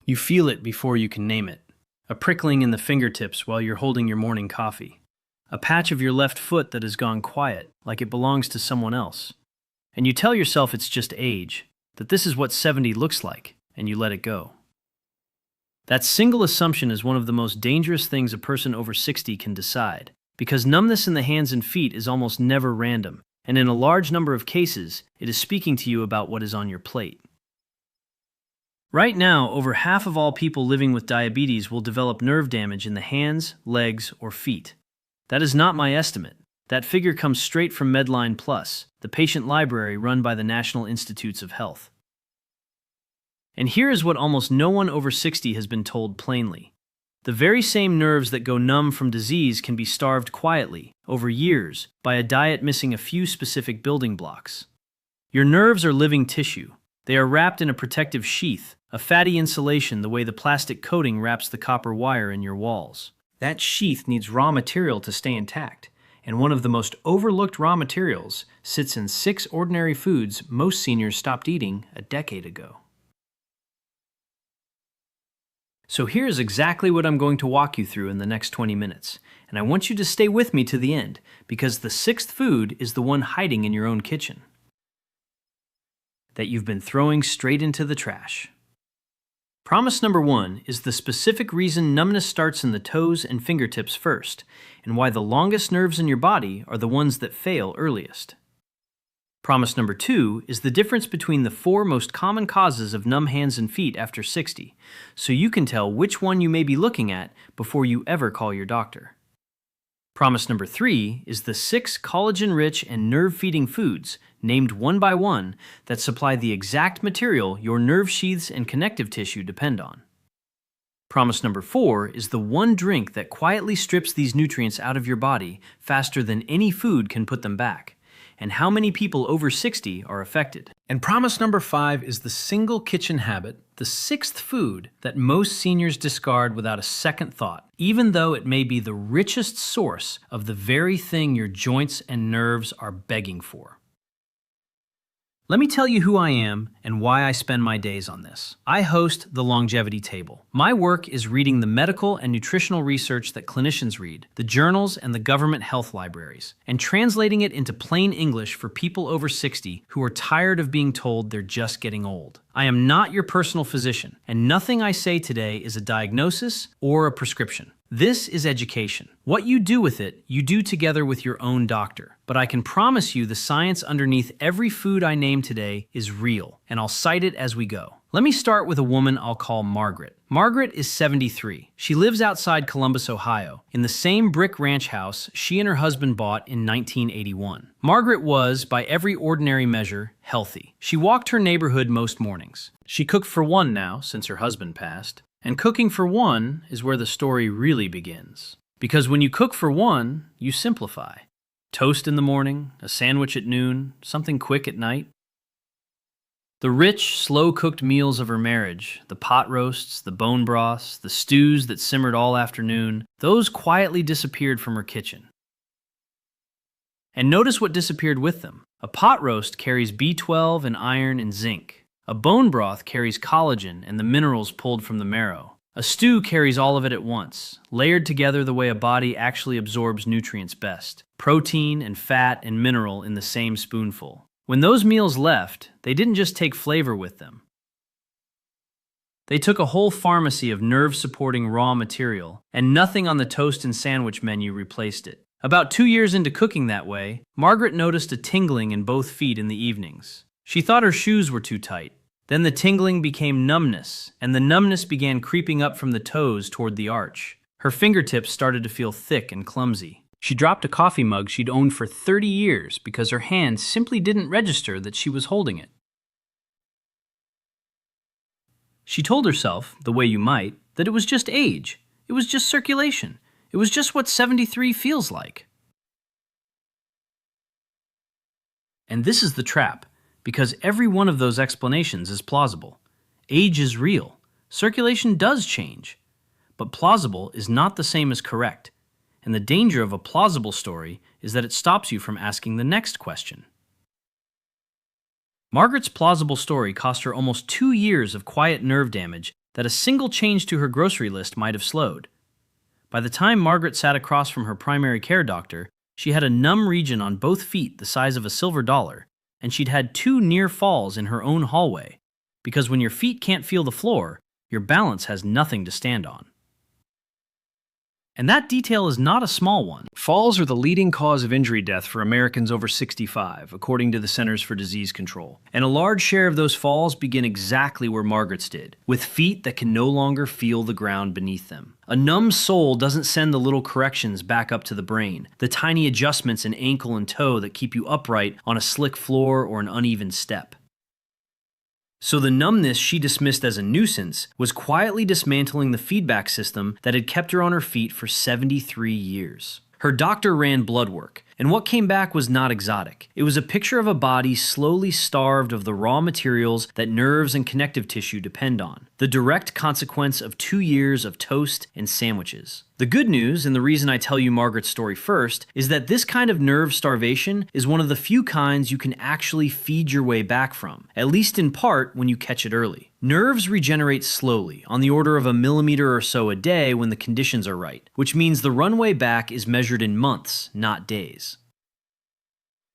You feel it before you can name it. A prickling in the fingertips while you're holding your morning coffee. A patch of your left foot that has gone quiet, like it belongs to someone else. And you tell yourself it's just age, that this is what 70 looks like, and you let it go. That single assumption is one of the most dangerous things a person over 60 can decide, because numbness in the hands and feet is almost never random, and in a large number of cases, it is speaking to you about what is on your plate. Right now, over half of all people living with diabetes will develop nerve damage in the hands, legs, or feet. That is not my estimate. That figure comes straight from Medline Plus, the patient library run by the National Institutes of Health. And here is what almost no one over 60 has been told plainly. The very same nerves that go numb from disease can be starved quietly, over years, by a diet missing a few specific building blocks. Your nerves are living tissue. They are wrapped in a protective sheath, a fatty insulation the way the plastic coating wraps the copper wire in your walls. That sheath needs raw material to stay intact, and one of the most overlooked raw materials sits in 6 ordinary foods most seniors stopped eating a decade ago. So here's exactly what I'm going to walk you through in the next 20 minutes, and I want you to stay with me to the end, because the 6th food is the one hiding in your own kitchen that you've been throwing straight into the trash. Promise number 1 is the specific reason numbness starts in the toes and fingertips first, and why the longest nerves in your body are the ones that fail earliest. Promise number 2 is the difference between the 4 most common causes of numb hands and feet after 60, so you can tell which one you may be looking at before you ever call your doctor. Promise number 3 is the 6 collagen-rich and nerve-feeding foods, named one by one, that supply the exact material your nerve sheaths and connective tissue depend on. Promise number 4 is the one drink that quietly strips these nutrients out of your body faster than any food can put them back. And how many people over 60 are affected. And promise number 5 is the single kitchen habit, the 6th food that most seniors discard without a second thought, even though it may be the richest source of the very thing your joints and nerves are begging for. Let me tell you who I am and why I spend my days on this. I host the Longevity Table. My work is reading the medical and nutritional research that clinicians read, the journals and the government health libraries, and translating it into plain English for people over 60 who are tired of being told they're just getting old. I am not your personal physician, and nothing I say today is a diagnosis or a prescription. This is education. What you do with it, you do together with your own doctor. But I can promise you the science underneath every food I name today is real, and I'll cite it as we go. Let me start with a woman I'll call Margaret. Margaret is 73. She lives outside Columbus, Ohio, in the same brick ranch house she and her husband bought in 1981. Margaret was, by every ordinary measure, healthy. She walked her neighborhood most mornings. She cooked for one now, since her husband passed. And cooking for one is where the story really begins. Because when you cook for one, you simplify. Toast in the morning, a sandwich at noon, something quick at night. The rich, slow-cooked meals of her marriage, the pot roasts, the bone broths, the stews that simmered all afternoon, those quietly disappeared from her kitchen. And notice what disappeared with them. A pot roast carries B12 and iron and zinc. A bone broth carries collagen and the minerals pulled from the marrow. A stew carries all of it at once, layered together the way a body actually absorbs nutrients best. Protein and fat and mineral in the same spoonful. When those meals left, they didn't just take flavor with them. They took a whole pharmacy of nerve-supporting raw material, and nothing on the toast and sandwich menu replaced it. About 2 years into cooking that way, Margaret noticed a tingling in both feet in the evenings. She thought her shoes were too tight. Then the tingling became numbness, and the numbness began creeping up from the toes toward the arch. Her fingertips started to feel thick and clumsy. She dropped a coffee mug she'd owned for 30 years because her hand simply didn't register that she was holding it. She told herself, the way you might, that it was just age. It was just circulation. It was just what 73 feels like. And this is the trap. Because every one of those explanations is plausible. Age is real. Circulation does change. But plausible is not the same as correct. And the danger of a plausible story is that it stops you from asking the next question. Margaret's plausible story cost her almost 2 years of quiet nerve damage that a single change to her grocery list might have slowed. By the time Margaret sat across from her primary care doctor, she had a numb region on both feet the size of a silver dollar, and she'd had 2 near falls in her own hallway, because when your feet can't feel the floor, your balance has nothing to stand on. And that detail is not a small one. Falls are the leading cause of injury death for Americans over 65, according to the Centers for Disease Control. And a large share of those falls begin exactly where Margaret's did, with feet that can no longer feel the ground beneath them. A numb sole doesn't send the little corrections back up to the brain, the tiny adjustments in ankle and toe that keep you upright on a slick floor or an uneven step. So the numbness she dismissed as a nuisance was quietly dismantling the feedback system that had kept her on her feet for 73 years. Her doctor ran blood work, and what came back was not exotic. It was a picture of a body slowly starved of the raw materials that nerves and connective tissue depend on, the direct consequence of 2 years of toast and sandwiches. The good news, and the reason I tell you Margaret's story first, is that this kind of nerve starvation is one of the few kinds you can actually feed your way back from, at least in part when you catch it early. Nerves regenerate slowly, on the order of a millimeter or so a day when the conditions are right, which means the runway back is measured in months, not days.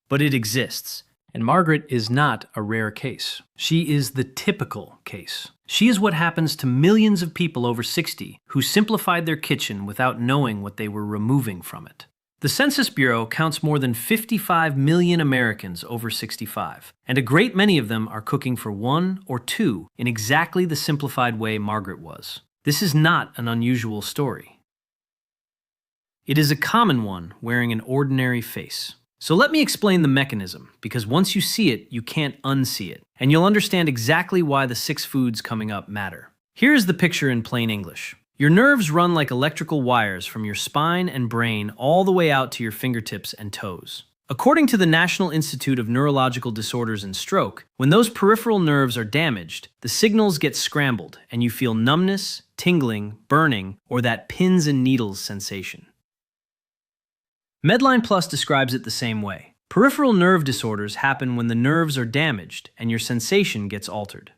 But it exists, and Margaret is not a rare case. She is the typical case. She is what happens to millions of people over 60 who simplified their kitchen without knowing what they were removing from it. The Census Bureau counts more than 55 million Americans over 65, and a great many of them are cooking for 1 or 2 in exactly the simplified way Margaret was. This is not an unusual story. It is a common one wearing an ordinary face. So let me explain the mechanism, because once you see it, you can't unsee it, and you'll understand exactly why the 6 foods coming up matter. Here's the picture in plain English. Your nerves run like electrical wires from your spine and brain all the way out to your fingertips and toes. According to the National Institute of Neurological Disorders and Stroke, when those peripheral nerves are damaged, the signals get scrambled, and you feel numbness, tingling, burning, or that pins and needles sensation. Medline Plus describes it the same way. Peripheral nerve disorders happen when the nerves are damaged and your sensation gets altered.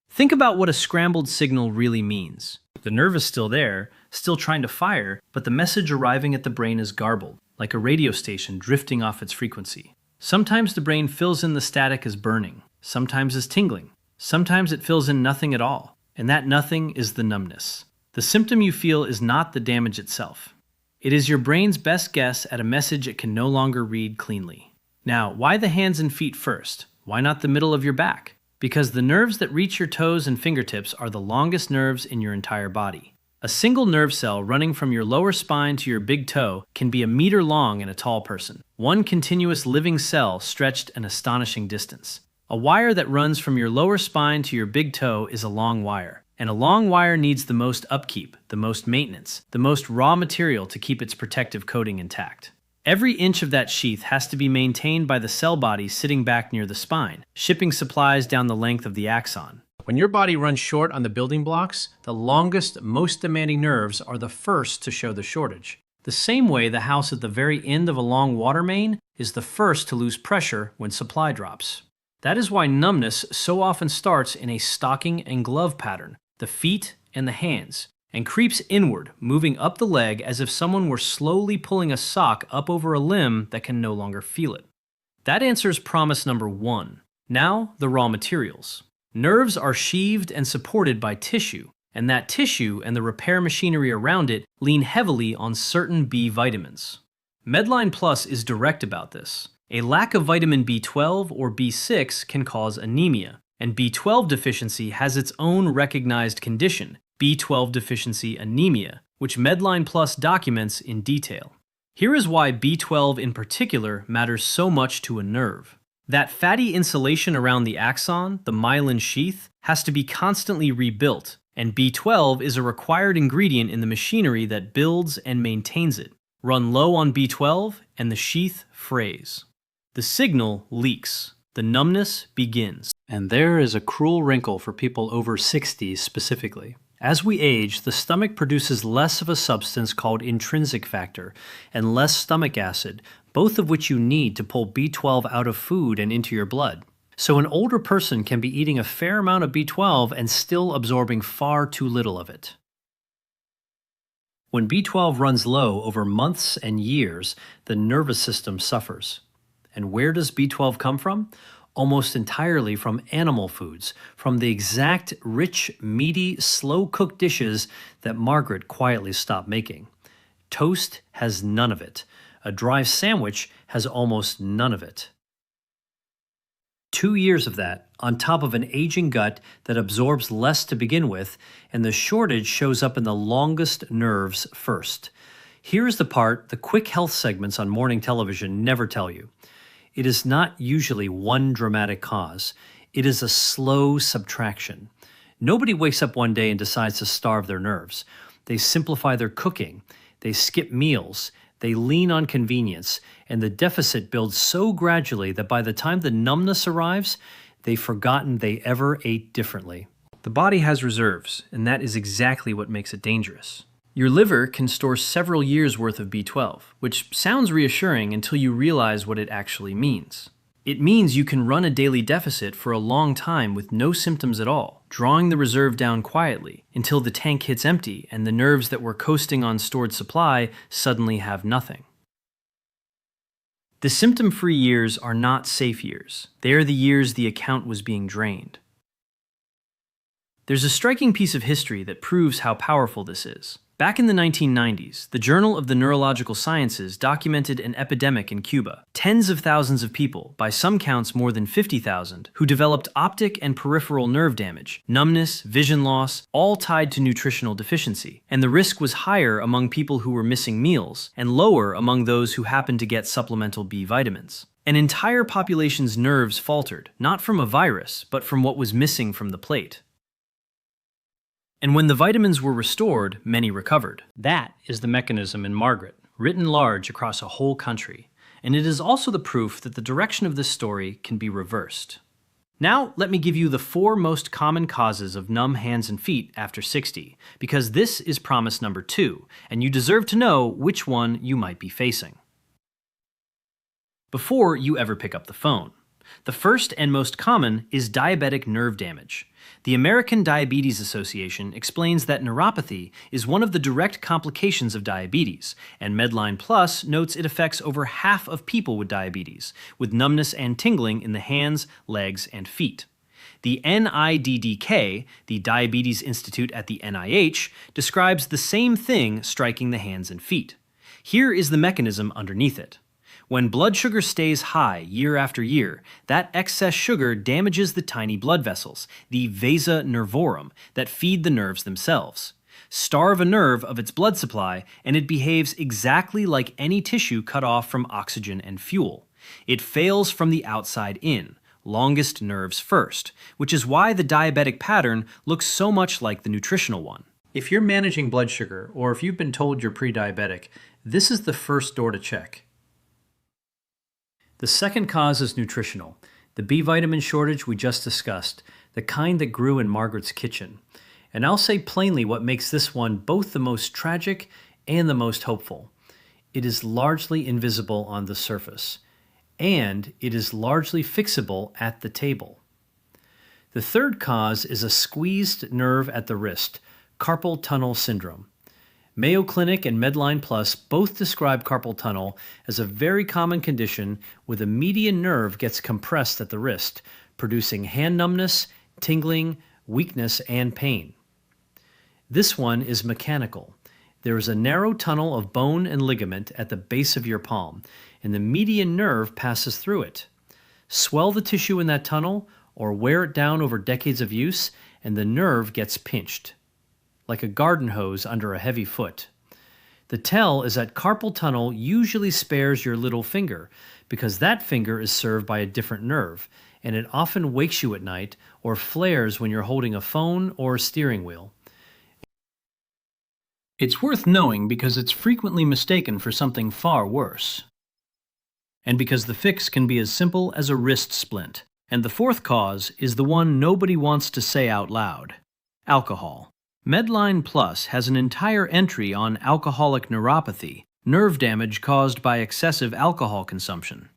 Think about what a scrambled signal really means. The nerve is still there, still trying to fire, but the message arriving at the brain is garbled, like a radio station drifting off its frequency. Sometimes the brain fills in the static as burning, sometimes as tingling, sometimes it fills in nothing at all, and that nothing is the numbness. The symptom you feel is not the damage itself. It is your brain's best guess at a message it can no longer read cleanly. Now, why the hands and feet first? Why not the middle of your back? Because the nerves that reach your toes and fingertips are the longest nerves in your entire body. A single nerve cell running from your lower spine to your big toe can be a meter long in a tall person. One continuous living cell stretched an astonishing distance. A wire that runs from your lower spine to your big toe is a long wire. And a long wire needs the most upkeep, the most maintenance, the most raw material to keep its protective coating intact. Every inch of that sheath has to be maintained by the cell body sitting back near the spine, shipping supplies down the length of the axon. When your body runs short on the building blocks, the longest, most demanding nerves are the first to show the shortage. The same way the house at the very end of a long water main is the first to lose pressure when supply drops. That is why numbness so often starts in a stocking and glove pattern, the feet and the hands, and creeps inward, moving up the leg as if someone were slowly pulling a sock up over a limb that can no longer feel it. That answers promise number 1. Now, the raw materials. Nerves are sheathed and supported by tissue, and that tissue and the repair machinery around it lean heavily on certain B vitamins. Medline Plus is direct about this. A lack of vitamin B12 or B6 can cause anemia, and B12 deficiency has its own recognized condition, B12 deficiency anemia, which Medline Plus documents in detail. Here is why B12 in particular matters so much to a nerve. That fatty insulation around the axon, the myelin sheath, has to be constantly rebuilt, and B12 is a required ingredient in the machinery that builds and maintains it. Run low on B12, and the sheath frays. The signal leaks. The numbness begins. And there is a cruel wrinkle for people over 60 specifically. As we age, the stomach produces less of a substance called intrinsic factor and less stomach acid, both of which you need to pull B12 out of food and into your blood. So an older person can be eating a fair amount of B12 and still absorbing far too little of it. When B12 runs low over months and years, the nervous system suffers. And where does B12 come from? Almost entirely from animal foods, from the exact rich, meaty, slow-cooked dishes that Margaret quietly stopped making. Toast has none of it. A dry sandwich has almost none of it. 2 years of that, on top of an aging gut that absorbs less to begin with, and the shortage shows up in the longest nerves first. Here's the part the quick health segments on morning television never tell you. It is not usually one dramatic cause. It is a slow subtraction. Nobody wakes up one day and decides to starve their nerves. They simplify their cooking. They skip meals. They lean on convenience, and the deficit builds so gradually that by the time the numbness arrives, they've forgotten they ever ate differently. The body has reserves, and that is exactly what makes it dangerous. Your liver can store several years' worth of B12, which sounds reassuring until you realize what it actually means. It means you can run a daily deficit for a long time with no symptoms at all, drawing the reserve down quietly until the tank hits empty and the nerves that were coasting on stored supply suddenly have nothing. The symptom-free years are not safe years. They are the years the account was being drained. There's a striking piece of history that proves how powerful this is. Back in the 1990s, the Journal of the Neurological Sciences documented an epidemic in Cuba. Tens of thousands of people, by some counts more than 50,000, who developed optic and peripheral nerve damage, numbness, vision loss, all tied to nutritional deficiency. And the risk was higher among people who were missing meals, and lower among those who happened to get supplemental B vitamins. An entire population's nerves faltered, not from a virus, but from what was missing from the plate. And when the vitamins were restored, many recovered. That is the mechanism in Margaret, written large across a whole country. And it is also the proof that the direction of this story can be reversed. Now, let me give you the 4 most common causes of numb hands and feet after 60, because this is promise number 2, and you deserve to know which one you might be facing. Before you ever pick up the phone, the first and most common is diabetic nerve damage. The American Diabetes Association explains that neuropathy is one of the direct complications of diabetes, and Medline Plus notes it affects over half of people with diabetes, with numbness and tingling in the hands, legs, and feet. The NIDDK, the Diabetes Institute at the NIH, describes the same thing striking the hands and feet. Here is the mechanism underneath it. When blood sugar stays high year after year, that excess sugar damages the tiny blood vessels, the vasa nervorum, that feed the nerves themselves. Starve a nerve of its blood supply, and it behaves exactly like any tissue cut off from oxygen and fuel. It fails from the outside in, longest nerves first, which is why the diabetic pattern looks so much like the nutritional one. If you're managing blood sugar, or if you've been told you're pre-diabetic, this is the first door to check. The second cause is nutritional, the B vitamin shortage we just discussed, the kind that grew in Margaret's kitchen. And I'll say plainly what makes this one both the most tragic and the most hopeful. It is largely invisible on the surface, and it is largely fixable at the table. The third cause is a squeezed nerve at the wrist, carpal tunnel syndrome. Mayo Clinic and Medline Plus both describe carpal tunnel as a very common condition where the median nerve gets compressed at the wrist, producing hand numbness, tingling, weakness, and pain. This one is mechanical. There is a narrow tunnel of bone and ligament at the base of your palm, and the median nerve passes through it. Swell the tissue in that tunnel or wear it down over decades of use, and the nerve gets pinched, like a garden hose under a heavy foot. The tell is that carpal tunnel usually spares your little finger, because that finger is served by a different nerve, and it often wakes you at night or flares when you're holding a phone or a steering wheel. It's worth knowing because it's frequently mistaken for something far worse, and because the fix can be as simple as a wrist splint. And the fourth cause is the one nobody wants to say out loud: alcohol. Medline Plus has an entire entry on alcoholic neuropathy, nerve damage caused by excessive alcohol consumption.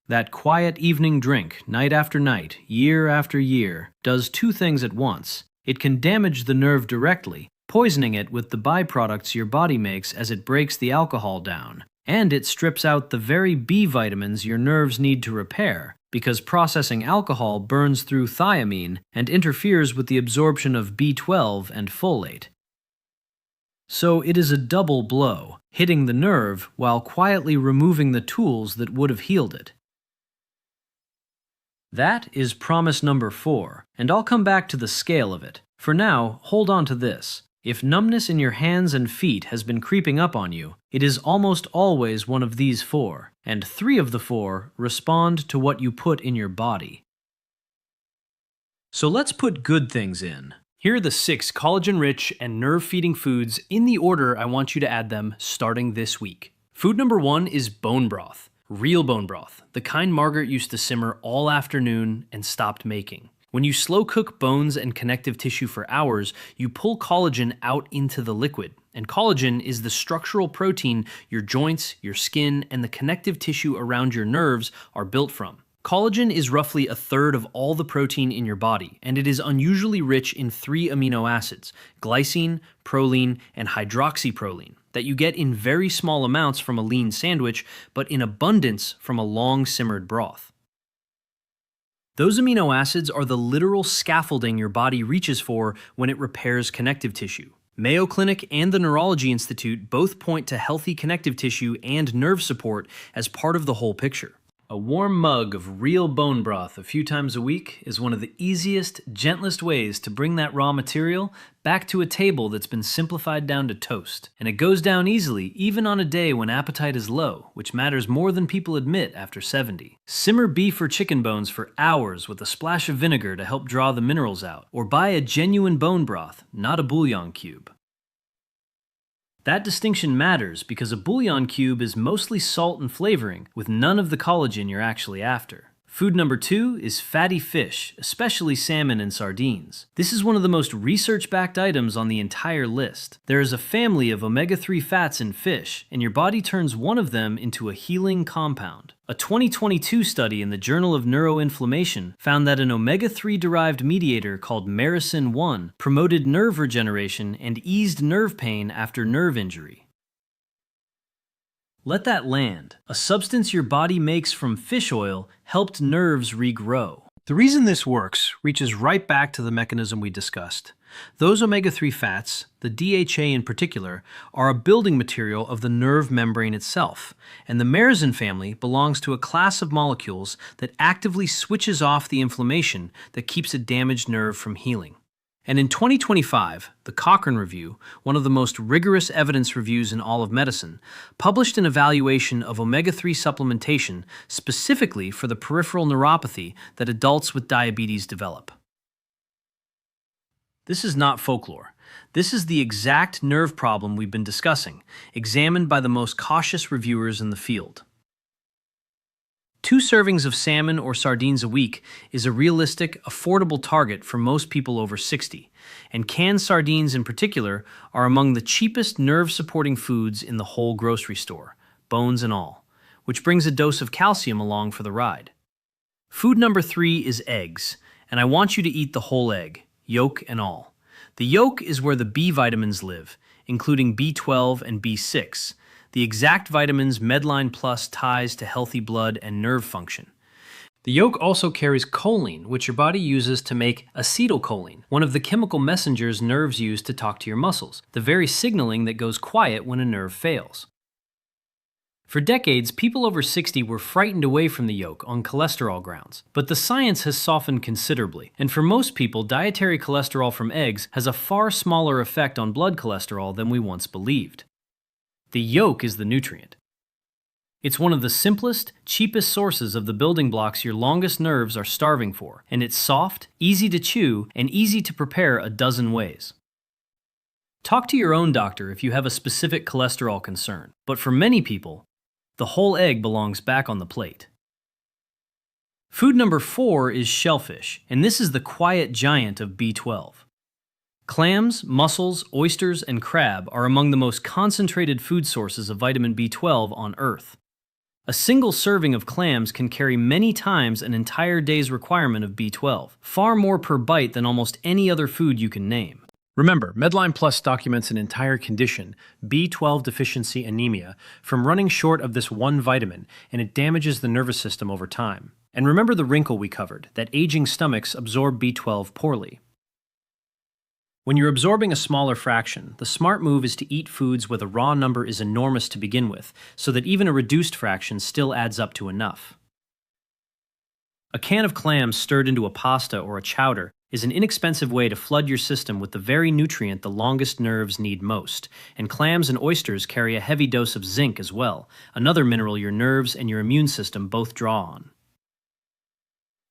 That quiet evening drink, night after night, year after year, does two things at once. It can damage the nerve directly, poisoning it with the byproducts your body makes as it breaks the alcohol down. And it strips out the very B vitamins your nerves need to repair, because processing alcohol burns through thiamine and interferes with the absorption of B12 and folate. So it is a double blow, hitting the nerve while quietly removing the tools that would have healed it. That is promise number 4, and I'll come back to the scale of it. For now, hold on to this. If numbness in your hands and feet has been creeping up on you, it is almost always one of these 4, and 3 of the 4 respond to what you put in your body. So let's put good things in. Here are the 6 collagen-rich and nerve-feeding foods in the order I want you to add them starting this week. Food number 1 is bone broth. Real bone broth, the kind Margaret used to simmer all afternoon and stopped making. When you slow cook bones and connective tissue for hours, you pull collagen out into the liquid. And collagen is the structural protein your joints, your skin, and the connective tissue around your nerves are built from. Collagen is roughly a third of all the protein in your body, and it is unusually rich in 3 amino acids, glycine, proline, and hydroxyproline, that you get in very small amounts from a lean sandwich, but in abundance from a long simmered broth. Those amino acids are the literal scaffolding your body reaches for when it repairs connective tissue. Mayo Clinic and the Neurology Institute both point to healthy connective tissue and nerve support as part of the whole picture. A warm mug of real bone broth a few times a week is one of the easiest, gentlest ways to bring that raw material back to a table that's been simplified down to toast. And it goes down easily even on a day when appetite is low, which matters more than people admit after 70. Simmer beef or chicken bones for hours with a splash of vinegar to help draw the minerals out, or buy a genuine bone broth, not a bouillon cube. That distinction matters because a bouillon cube is mostly salt and flavoring, with none of the collagen you're actually after. Food number 2 is fatty fish, especially salmon and sardines. This is one of the most research-backed items on the entire list. There is a family of omega-3 fats in fish, and your body turns one of them into a healing compound. A 2022 study in the Journal of Neuroinflammation found that an omega-3 derived mediator called myrisin-1 promoted nerve regeneration and eased nerve pain after nerve injury. Let that land. A substance your body makes from fish oil helped nerves regrow. The reason this works reaches right back to the mechanism we discussed. Those omega-3 fats, the DHA in particular, are a building material of the nerve membrane itself, and the myrisin family belongs to a class of molecules that actively switches off the inflammation that keeps a damaged nerve from healing. And in 2025, the Cochrane Review, one of the most rigorous evidence reviews in all of medicine, published an evaluation of omega-3 supplementation specifically for the peripheral neuropathy that adults with diabetes develop. This is not folklore. This is the exact nerve problem we've been discussing, examined by the most cautious reviewers in the field. 2 servings of salmon or sardines a week is a realistic, affordable target for most people over 60, and canned sardines in particular are among the cheapest nerve-supporting foods in the whole grocery store, bones and all, which brings a dose of calcium along for the ride. Food number 3 is eggs, and I want you to eat the whole egg, yolk and all. The yolk is where the B vitamins live, including B12 and B6, the exact vitamins Medline Plus ties to healthy blood and nerve function. The yolk also carries choline, which your body uses to make acetylcholine, one of the chemical messengers nerves use to talk to your muscles, the very signaling that goes quiet when a nerve fails. For decades, people over 60 were frightened away from the yolk on cholesterol grounds, but the science has softened considerably, and for most people, dietary cholesterol from eggs has a far smaller effect on blood cholesterol than we once believed. The yolk is the nutrient. It's one of the simplest, cheapest sources of the building blocks your longest nerves are starving for, and it's soft, easy to chew, and easy to prepare a dozen ways. Talk to your own doctor if you have a specific cholesterol concern, but for many people, the whole egg belongs back on the plate. Food number 4 is shellfish, and this is the quiet giant of B12. Clams, mussels, oysters, and crab are among the most concentrated food sources of vitamin B12 on Earth. A single serving of clams can carry many times an entire day's requirement of B12, far more per bite than almost any other food you can name. Remember, Medline Plus documents an entire condition, B12 deficiency anemia, from running short of this one vitamin, and it damages the nervous system over time. And remember the wrinkle we covered, that aging stomachs absorb B12 poorly. When you're absorbing a smaller fraction, the smart move is to eat foods where the raw number is enormous to begin with, so that even a reduced fraction still adds up to enough. A can of clams stirred into a pasta or a chowder is an inexpensive way to flood your system with the very nutrient the longest nerves need most, and clams and oysters carry a heavy dose of zinc as well, another mineral your nerves and your immune system both draw on.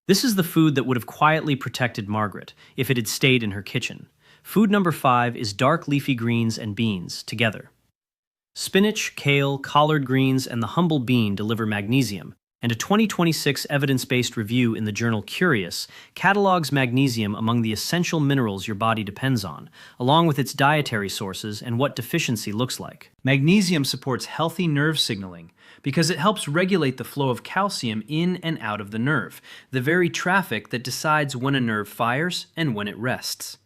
This is the food that would have quietly protected Margaret if it had stayed in her kitchen. Food number 5 is dark leafy greens and beans together. Spinach, kale, collard greens, and the humble bean deliver magnesium, and a 2026 evidence-based review in the journal Curious catalogs magnesium among the essential minerals your body depends on, along with its dietary sources and what deficiency looks like. Magnesium supports healthy nerve signaling because it helps regulate the flow of calcium in and out of the nerve, the very traffic that decides when a nerve fires and when it rests.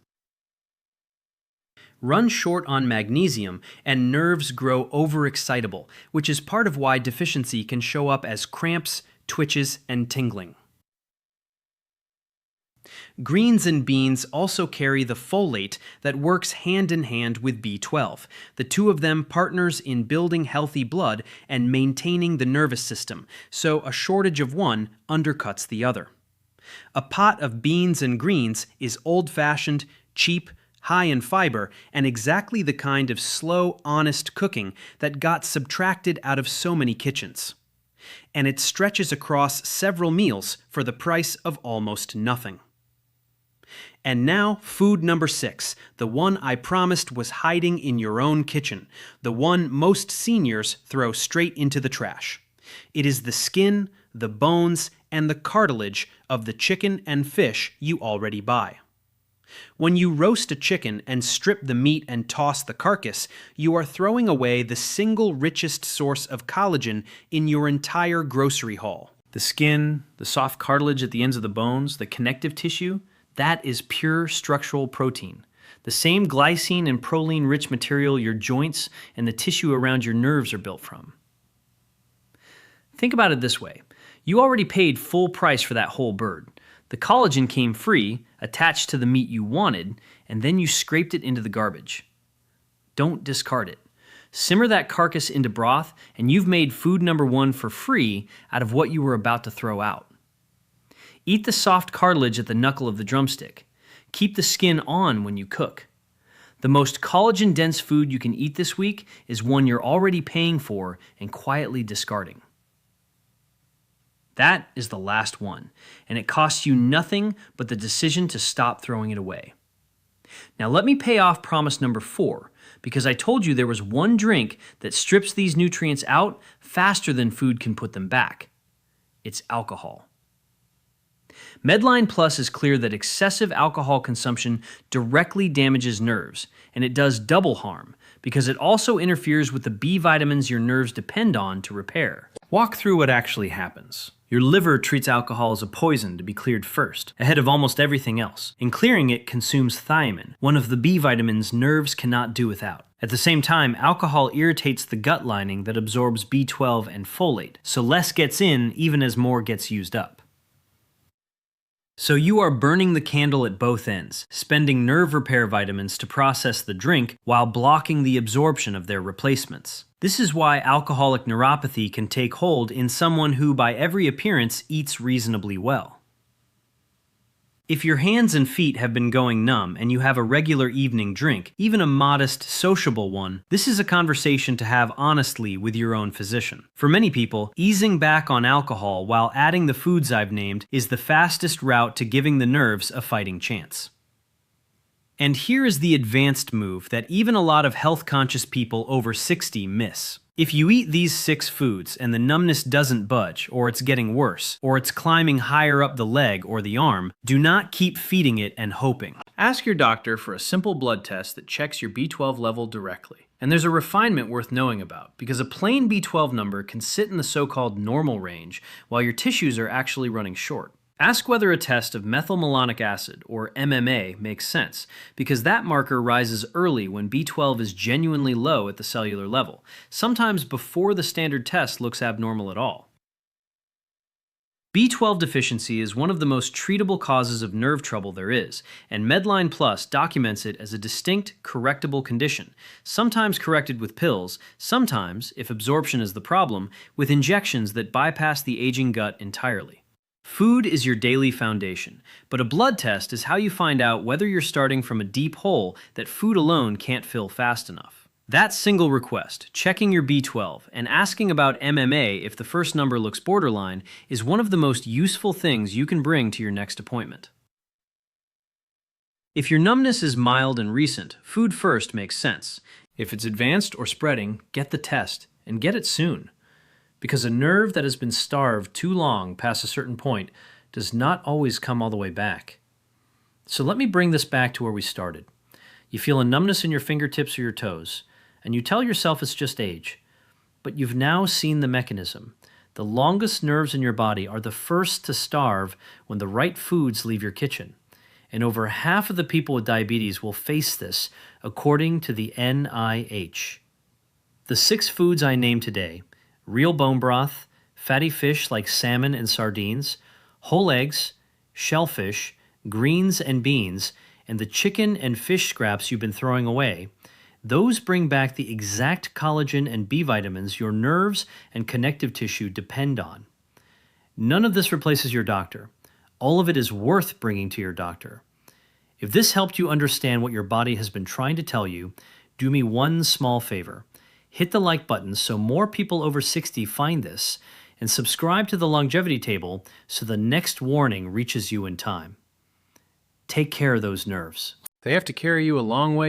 Run short on magnesium, and nerves grow overexcitable, which is part of why deficiency can show up as cramps, twitches, and tingling. Greens and beans also carry the folate that works hand in hand with B12, the two of them partners in building healthy blood and maintaining the nervous system, so a shortage of one undercuts the other. A pot of beans and greens is old-fashioned, cheap, high in fiber, and exactly the kind of slow, honest cooking that got subtracted out of so many kitchens. And it stretches across several meals for the price of almost nothing. And now, food number 6, the one I promised was hiding in your own kitchen, the one most seniors throw straight into the trash. It is the skin, the bones, and the cartilage of the chicken and fish you already buy. When you roast a chicken and strip the meat and toss the carcass, you are throwing away the single richest source of collagen in your entire grocery haul. The skin, the soft cartilage at the ends of the bones, the connective tissue, that is pure structural protein. The same glycine and proline-rich material your joints and the tissue around your nerves are built from. Think about it this way. You already paid full price for that whole bird. The collagen came free, attached to the meat you wanted, and then you scraped it into the garbage. Don't discard it. Simmer that carcass into broth, and you've made food number 1 for free out of what you were about to throw out. Eat the soft cartilage at the knuckle of the drumstick. Keep the skin on when you cook. The most collagen-dense food you can eat this week is one you're already paying for and quietly discarding. That is the last one, and it costs you nothing but the decision to stop throwing it away. Now let me pay off promise number 4, because I told you there was one drink that strips these nutrients out faster than food can put them back. It's alcohol. Medline Plus is clear that excessive alcohol consumption directly damages nerves, and it does double harm, because it also interferes with the B vitamins your nerves depend on to repair. Walk through what actually happens. Your liver treats alcohol as a poison to be cleared first, ahead of almost everything else. In clearing it consumes thiamine, one of the B vitamins nerves cannot do without. At the same time, alcohol irritates the gut lining that absorbs B12 and folate, so less gets in even as more gets used up. So you are burning the candle at both ends, spending nerve repair vitamins to process the drink while blocking the absorption of their replacements. This is why alcoholic neuropathy can take hold in someone who, by every appearance, eats reasonably well. If your hands and feet have been going numb and you have a regular evening drink, even a modest, sociable one, this is a conversation to have honestly with your own physician. For many people, easing back on alcohol while adding the foods I've named is the fastest route to giving the nerves a fighting chance. And here is the advanced move that even a lot of health-conscious people over 60 miss. If you eat these 6 foods and the numbness doesn't budge, or it's getting worse, or it's climbing higher up the leg or the arm, do not keep feeding it and hoping. Ask your doctor for a simple blood test that checks your B12 level directly. And there's a refinement worth knowing about, because a plain B12 number can sit in the so-called normal range while your tissues are actually running short. Ask whether a test of methylmalonic acid, or MMA, makes sense, because that marker rises early when B12 is genuinely low at the cellular level, sometimes before the standard test looks abnormal at all. B12 deficiency is one of the most treatable causes of nerve trouble there is, and Medline Plus documents it as a distinct, correctable condition, sometimes corrected with pills, sometimes, if absorption is the problem, with injections that bypass the aging gut entirely. Food is your daily foundation, but a blood test is how you find out whether you're starting from a deep hole that food alone can't fill fast enough. That single request, checking your B12 and asking about MMA if the first number looks borderline, is one of the most useful things you can bring to your next appointment. If your numbness is mild and recent, food first makes sense. If it's advanced or spreading, get the test, and get it soon. Because a nerve that has been starved too long past a certain point does not always come all the way back. So let me bring this back to where we started. You feel a numbness in your fingertips or your toes, and you tell yourself it's just age. But you've now seen the mechanism. The longest nerves in your body are the first to starve when the right foods leave your kitchen. And over half of the people with diabetes will face this, according to the NIH. The 6 foods I named today: real bone broth, fatty fish like salmon and sardines, whole eggs, shellfish, greens and beans, and the chicken and fish scraps you've been throwing away, those bring back the exact collagen and B vitamins your nerves and connective tissue depend on. None of this replaces your doctor. All of it is worth bringing to your doctor. If this helped you understand what your body has been trying to tell you, do me one small favor. Hit the like button so more people over 60 find this, and subscribe to the longevity table so the next warning reaches you in time. Take care of those nerves. They have to carry you a long way